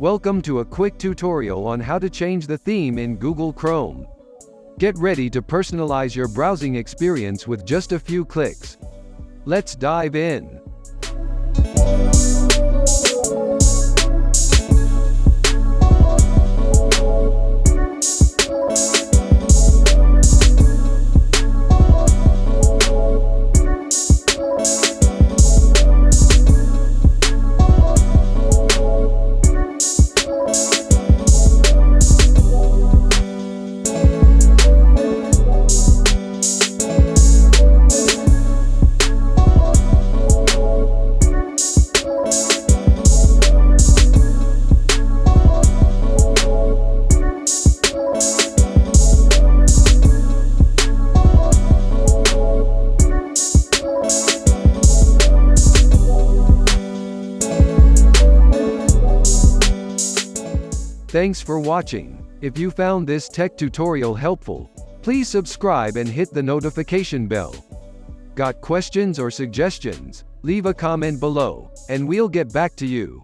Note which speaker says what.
Speaker 1: Welcome to a quick tutorial on how to change the theme in Google Chrome. Get ready to personalize your browsing experience with just a few clicks. Let's dive in. Thanks for watching. If you found this tech tutorial helpful, please subscribe and hit the notification bell. Got questions or suggestions? Leave a comment below, and we'll get back to you.